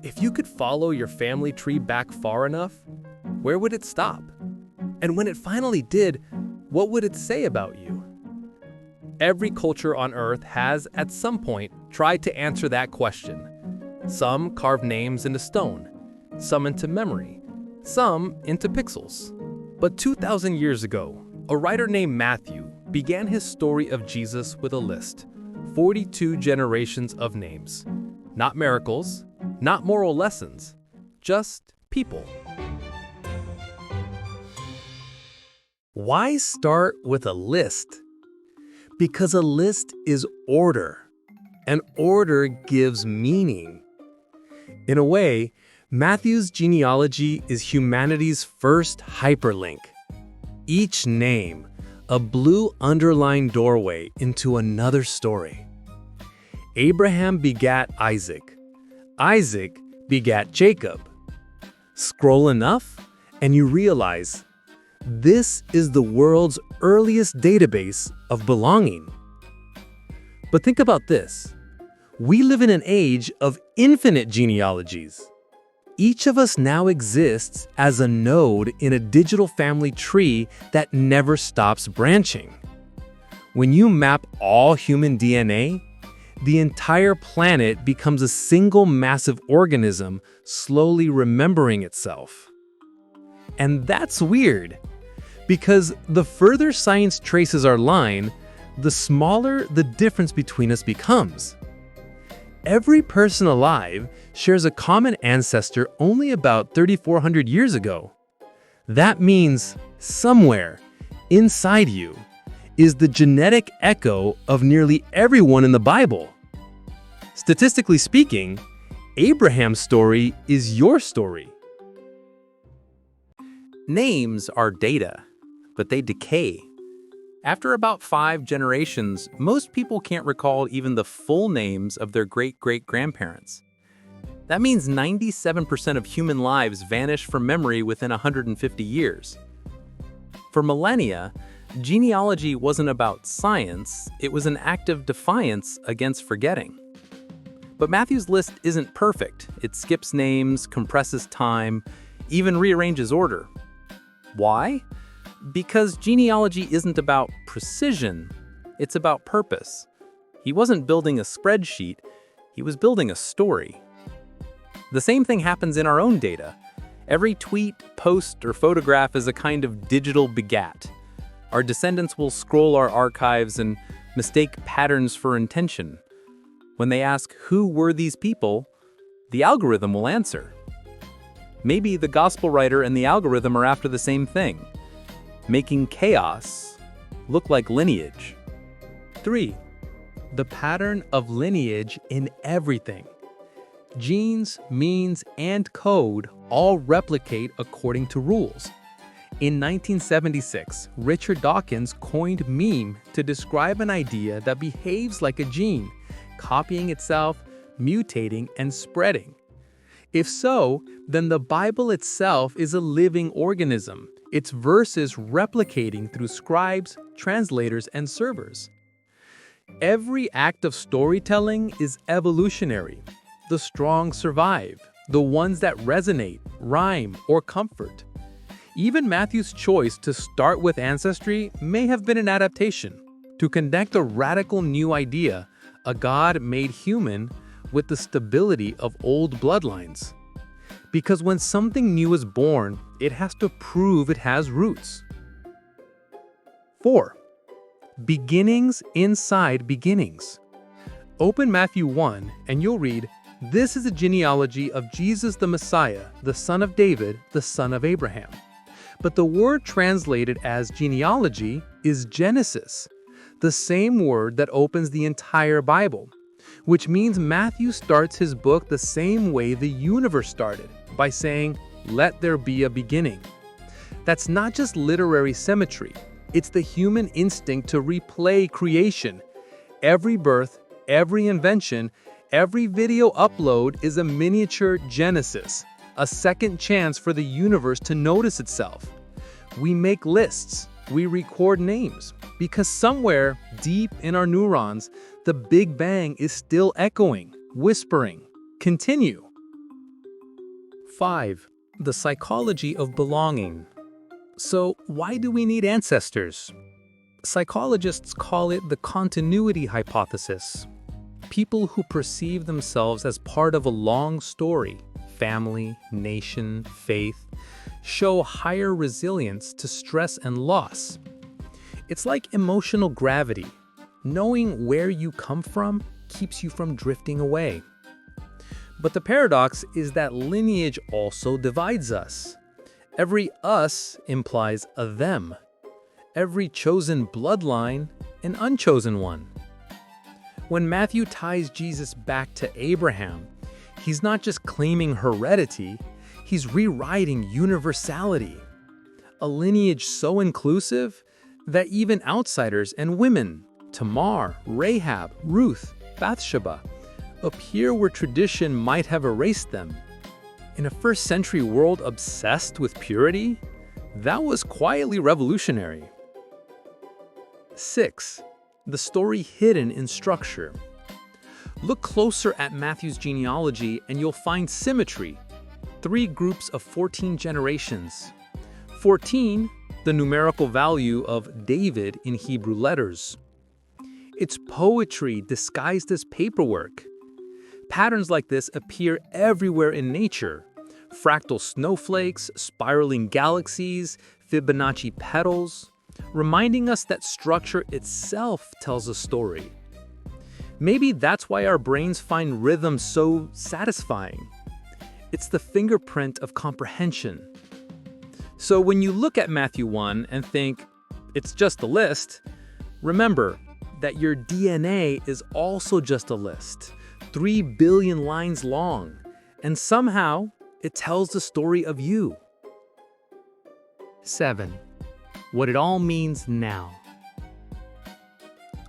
If you could follow your family tree back far enough, where would it stop? And when it finally did, what would it say about you? Every culture on Earth has, at some point, tried to answer that question. Some carved names into stone, some into memory, some into pixels. But 2,000 years ago, a writer named Matthew began his story of Jesus with a list, 42 generations of names. Not miracles, not moral lessons, just people. Why start with a list? Because a list is order, and order gives meaning. In a way, Matthew's genealogy is humanity's first hyperlink. Each name, a blue underlined doorway into another story. Abraham begat Isaac. Isaac begat Jacob. Scroll enough, and you realize this is the world's earliest database of belonging. But think about this. We live in an age of infinite genealogies. Each of us now exists as a node in a digital family tree that never stops branching. When you map all human DNA, the entire planet becomes a single massive organism slowly remembering itself. And that's weird, because the further science traces our line, the smaller the difference between us becomes. Every person alive shares a common ancestor only about 3,400 years ago. That means somewhere inside you is the genetic echo of nearly everyone in the Bible. Statistically speaking, Abraham's story is your story. Names are data, but they decay. After about 5 generations, most people can't recall even the full names of their great-great-grandparents. That means 97% of human lives vanish from memory within 150 years. For millennia, genealogy wasn't about science, it was an act of defiance against forgetting. But Matthew's list isn't perfect. It skips names, compresses time, even rearranges order. Why? Because genealogy isn't about precision, it's about purpose. He wasn't building a spreadsheet, he was building a story. The same thing happens in our own data. Every tweet, post, or photograph is a kind of digital begat. Our descendants will scroll our archives and mistake patterns for intention. When they ask, who were these people? The algorithm will answer. Maybe the gospel writer and the algorithm are after the same thing, making chaos look like lineage. 3. The pattern of lineage in everything. Genes, means, and code all replicate according to rules. In 1976, Richard Dawkins coined meme to describe an idea that behaves like a gene, copying itself, mutating, and spreading. If so, then the Bible itself is a living organism, its verses replicating through scribes, translators, and servers. Every act of storytelling is evolutionary. The strong survive, the ones that resonate, rhyme, or comfort. Even Matthew's choice to start with ancestry may have been an adaptation, to connect a radical new idea, a God made human, with the stability of old bloodlines. Because when something new is born, it has to prove it has roots. 4. Beginnings inside beginnings. Open Matthew 1 and you'll read, "This is a genealogy of Jesus the Messiah, the son of David, the son of Abraham." But the word translated as genealogy is Genesis, the same word that opens the entire Bible, which means Matthew starts his book the same way the universe started, by saying, "Let there be a beginning." That's not just literary symmetry, it's the human instinct to replay creation. Every birth, every invention, every video upload is a miniature Genesis, a second chance for the universe to notice itself. We make lists, we record names, because somewhere deep in our neurons, the Big Bang is still echoing, whispering, "Continue." 5. The psychology of belonging. So, why do we need ancestors? Psychologists call it the continuity hypothesis. People who perceive themselves as part of a long story, family, nation, faith, show higher resilience to stress and loss. It's like emotional gravity. Knowing where you come from keeps you from drifting away. But the paradox is that lineage also divides us. Every us implies a them. Every chosen bloodline, an unchosen one. When Matthew ties Jesus back to Abraham, he's not just claiming heredity, he's rewriting universality. A lineage so inclusive that even outsiders and women, Tamar, Rahab, Ruth, Bathsheba, appear where tradition might have erased them. In a first-century world obsessed with purity, that was quietly revolutionary. 6. The story hidden in structure. Look closer at Matthew's genealogy and you'll find symmetry. 3 groups of 14 generations. 14, the numerical value of David in Hebrew letters. It's poetry disguised as paperwork. Patterns like this appear everywhere in nature. Fractal snowflakes, spiraling galaxies, Fibonacci petals, reminding us that structure itself tells a story. Maybe that's why our brains find rhythm so satisfying. It's the fingerprint of comprehension. So when you look at Matthew 1 and think, it's just a list, remember that your DNA is also just a list, 3 billion lines long, and somehow it tells the story of you. 7. What it all means now.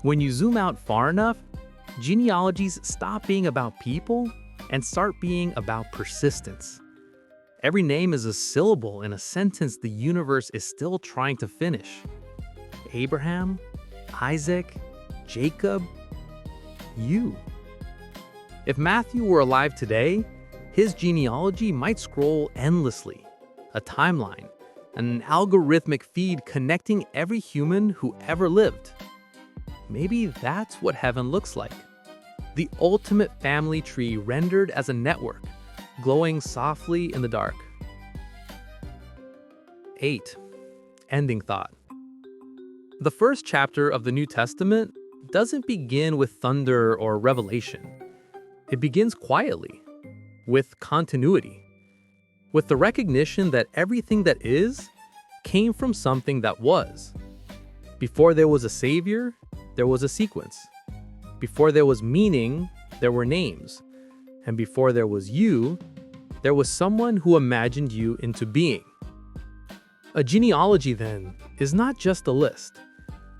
When you zoom out far enough, genealogies stop being about people and start being about persistence. Every name is a syllable in a sentence the universe is still trying to finish. Abraham, Isaac, Jacob, you. If Matthew were alive today, his genealogy might scroll endlessly. A timeline, an algorithmic feed connecting every human who ever lived. Maybe that's what heaven looks like. The ultimate family tree rendered as a network, glowing softly in the dark. 8. Ending thought. The first chapter of the New Testament doesn't begin with thunder or revelation. It begins quietly, with continuity, with the recognition that everything that is came from something that was. Before there was a savior, there was a sequence. Before there was meaning, there were names. And before there was you, there was someone who imagined you into being. A genealogy, then, is not just a list.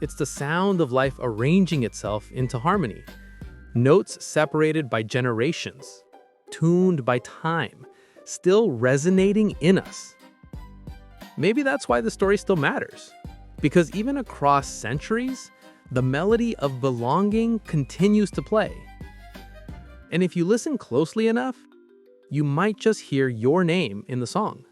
It's the sound of life arranging itself into harmony. Notes separated by generations, tuned by time, still resonating in us. Maybe that's why the story still matters. Because even across centuries, the melody of belonging continues to play. And if you listen closely enough, you might just hear your name in the song.